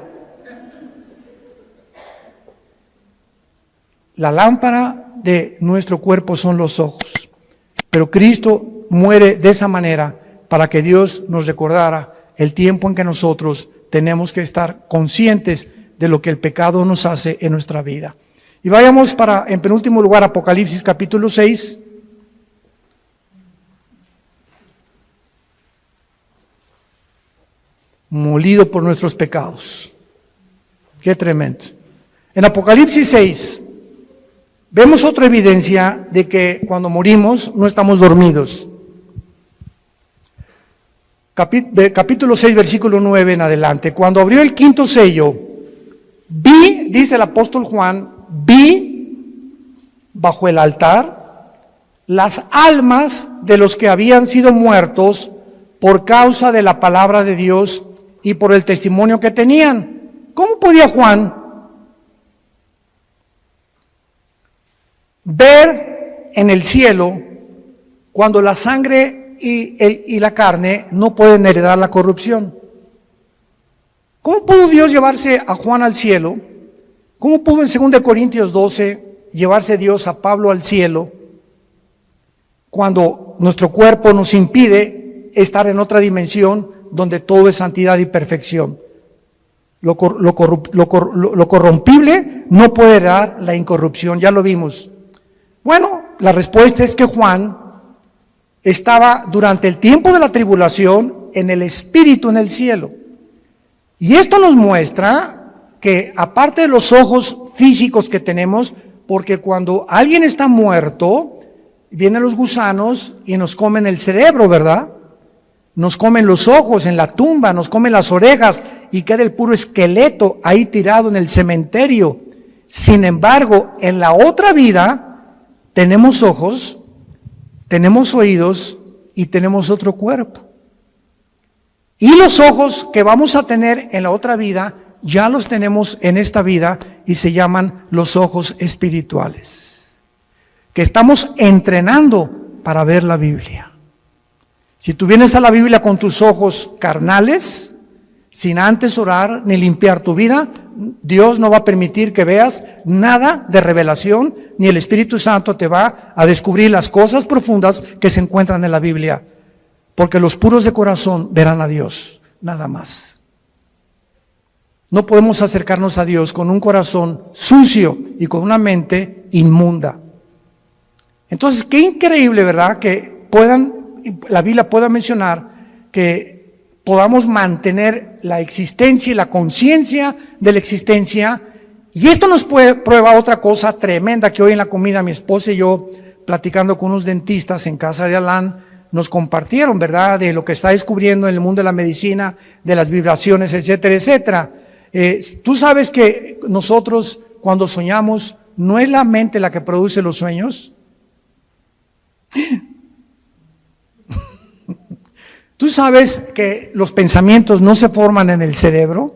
La lámpara de nuestro cuerpo son los ojos. Pero Cristo muere de esa manera para que Dios nos recordara el tiempo en que nosotros tenemos que estar conscientes de lo que el pecado nos hace en nuestra vida. Y vayamos en penúltimo lugar, Apocalipsis capítulo 6. Molido por nuestros pecados. Qué tremendo. En Apocalipsis 6 vemos otra evidencia de que cuando morimos no estamos dormidos. Capítulo 6, versículo 9 en adelante. Cuando abrió el 5º sello, vi, dice el apóstol Juan, vi bajo el altar las almas de los que habían sido muertos por causa de la palabra de Dios y por el testimonio que tenían. ¿Cómo podía Juan ver en el cielo cuando la sangre y la carne no pueden heredar la corrupción? ¿Cómo pudo Dios llevarse a Juan al cielo? ¿Cómo pudo en 2 Corintios 12 llevarse Dios a Pablo al cielo cuando nuestro cuerpo nos impide estar en otra dimensión donde todo es santidad y perfección? Lo corrompible no puede heredar la incorrupción, ya lo vimos. Bueno, la respuesta es que Juan estaba durante el tiempo de la tribulación en el Espíritu en el cielo. Y esto nos muestra que aparte de los ojos físicos que tenemos, porque cuando alguien está muerto, vienen los gusanos y nos comen el cerebro, ¿verdad? Nos comen los ojos en la tumba, nos comen las orejas y queda el puro esqueleto ahí tirado en el cementerio. Sin embargo, en la otra vida tenemos ojos, tenemos oídos y tenemos otro cuerpo. Y los ojos que vamos a tener en la otra vida, ya los tenemos en esta vida y se llaman los ojos espirituales, que estamos entrenando para ver la Biblia. Si tú vienes a la Biblia con tus ojos carnales, sin antes orar ni limpiar tu vida, Dios no va a permitir que veas nada de revelación, ni el Espíritu Santo te va a descubrir las cosas profundas que se encuentran en la Biblia, porque los puros de corazón verán a Dios, nada más. No podemos acercarnos a Dios con un corazón sucio y con una mente inmunda. Entonces, qué increíble, ¿verdad? Que la Biblia pueda mencionar que podamos mantener la existencia y la conciencia de la existencia. Y esto nos prueba otra cosa tremenda que hoy en la comida mi esposa y yo, platicando con unos dentistas en casa de Alán, nos compartieron, ¿verdad? De lo que está descubriendo en el mundo de la medicina, de las vibraciones, etcétera, etcétera. Tú sabes que nosotros cuando soñamos, ¿no es la mente la que produce los sueños? Tú sabes que los pensamientos no se forman en el cerebro,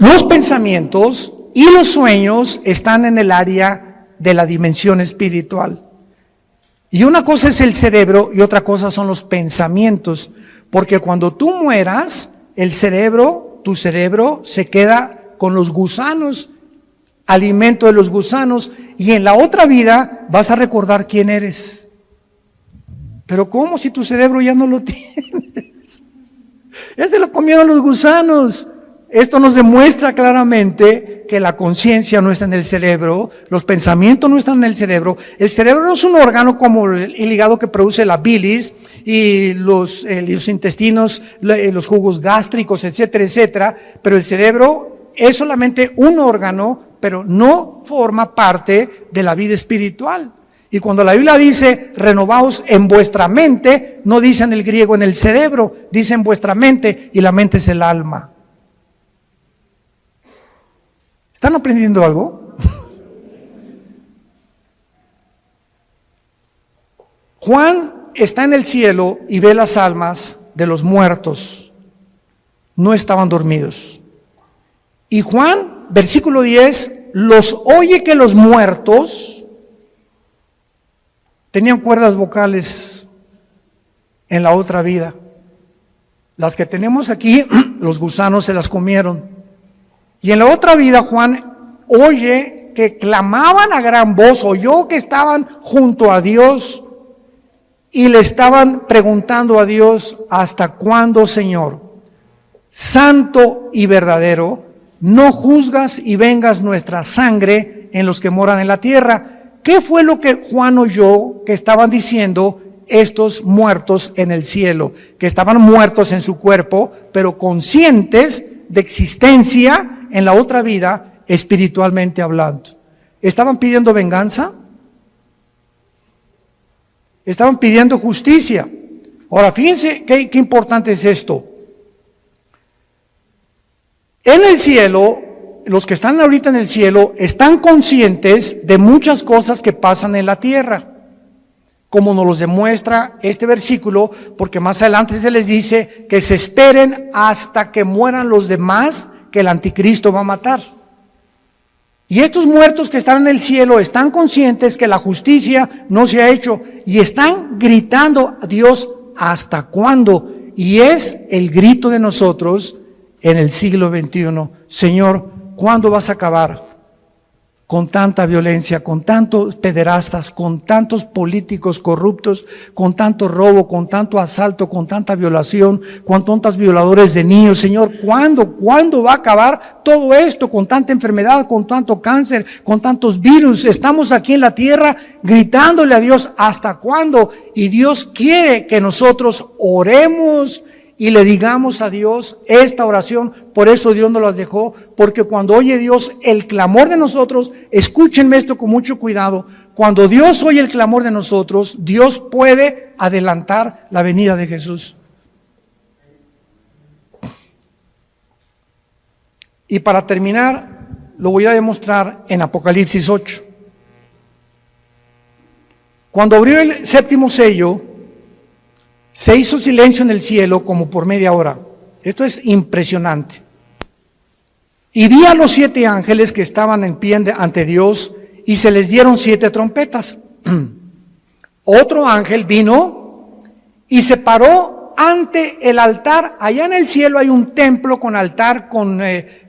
Los pensamientos y los sueños están en el área de la dimensión espiritual. Y una cosa es el cerebro y otra cosa son los pensamientos. Porque cuando tú mueras, tu cerebro se queda con los gusanos, alimento de los gusanos, y en la otra vida vas a recordar quién eres. Pero ¿cómo si tu cerebro ya no lo tienes? Ya se lo comieron los gusanos. Esto nos demuestra claramente que la conciencia no está en el cerebro, los pensamientos no están en el cerebro. El cerebro no es un órgano como el hígado que produce la bilis y los intestinos, los jugos gástricos, etcétera, etcétera. Pero el cerebro es solamente un órgano, pero no forma parte de la vida espiritual. Y cuando la Biblia dice, renovaos en vuestra mente, no dice en el griego en el cerebro, dice en vuestra mente, y la mente es el alma. ¿Están aprendiendo algo? Juan está en el cielo y ve las almas de los muertos. No estaban dormidos. Y Juan, versículo 10, los oye que los muertos tenían cuerdas vocales en la otra vida. Las que tenemos aquí, los gusanos se las comieron. Y en la otra vida Juan oye que clamaban a gran voz, oyó que estaban junto a Dios y le estaban preguntando a Dios, ¿hasta cuándo, Señor, santo y verdadero, no juzgas y vengas nuestra sangre en los que moran en la tierra? ¿Qué fue lo que Juan oyó que estaban diciendo estos muertos en el cielo? Que estaban muertos en su cuerpo, pero conscientes de existencia en la otra vida, espiritualmente hablando. ¿Estaban pidiendo venganza? Estaban pidiendo justicia. Ahora, fíjense qué importante es esto. En el cielo, los que están ahorita en el cielo, están conscientes de muchas cosas que pasan en la tierra, como nos los demuestra este versículo, porque más adelante se les dice que se esperen hasta que mueran los demás que el anticristo va a matar. Y estos muertos que están en el cielo están conscientes que la justicia no se ha hecho y están gritando a Dios, ¿hasta cuándo? Y es el grito de nosotros en el siglo XXI. Señor, ¿cuándo vas a acabar con tanta violencia, con tantos pederastas, con tantos políticos corruptos, con tanto robo, con tanto asalto, con tanta violación, con tantos violadores de niños? Señor, ¿cuándo va a acabar todo esto con tanta enfermedad, con tanto cáncer, con tantos virus? Estamos aquí en la tierra gritándole a Dios, ¿hasta cuándo? Y Dios quiere que nosotros oremos y le digamos a Dios esta oración. Por eso Dios nos las dejó, porque cuando oye Dios el clamor de nosotros, escúchenme esto con mucho cuidado, cuando Dios oye el clamor de nosotros, Dios puede adelantar la venida de Jesús. Y para terminar, lo voy a demostrar en Apocalipsis 8. Cuando abrió el séptimo sello, se hizo silencio en el cielo como por media hora. Esto es impresionante. Y vi a los 7 ángeles que estaban en pie ante Dios y se les dieron 7 trompetas. Otro ángel vino y se paró ante el altar. Allá en el cielo hay un templo con altar, con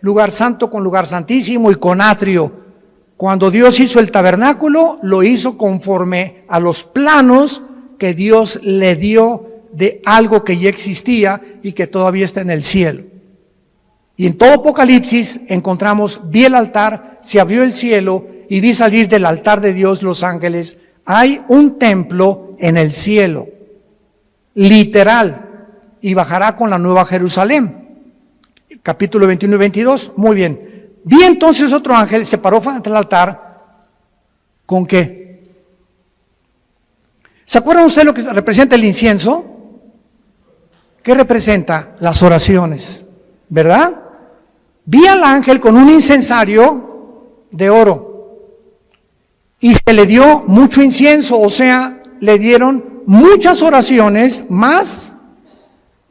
lugar santo, con lugar santísimo y con atrio. Cuando Dios hizo el tabernáculo, lo hizo conforme a los planos que Dios le dio de algo que ya existía y que todavía está en el cielo. Y en todo Apocalipsis encontramos, vi el altar, se abrió el cielo y vi salir del altar de Dios los ángeles. Hay un templo en el cielo, literal, y bajará con la nueva Jerusalén. Capítulo 21 y 22, muy bien. Vi entonces otro ángel, se paró frente al altar. ¿Con qué? ¿Se acuerdan ustedes lo que representa el incienso? ¿Qué representa? Las oraciones, ¿verdad? Vi al ángel con un incensario de oro y se le dio mucho incienso, o sea, le dieron muchas oraciones más,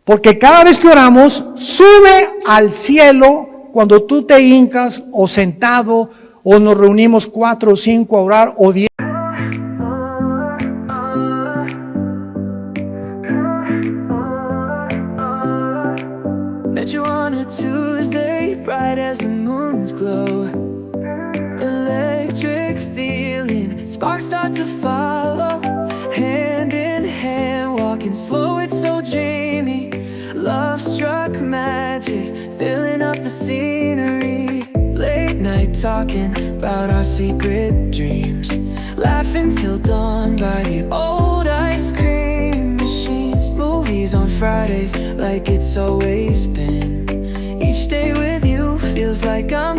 porque cada vez que oramos sube al cielo cuando tú te hincas o sentado o nos reunimos 4 o 5 a orar o 10. Met you on a Tuesday, bright as the moon's glow. Electric feeling, sparks start to follow. Hand in hand, walking slow, it's so dreamy. Love struck magic, filling up the scenery. Late night talking about our secret dreams. Laughing till dawn by the old ice cream machines. Movies on Fridays like it's always been. Each day with you feels like I'm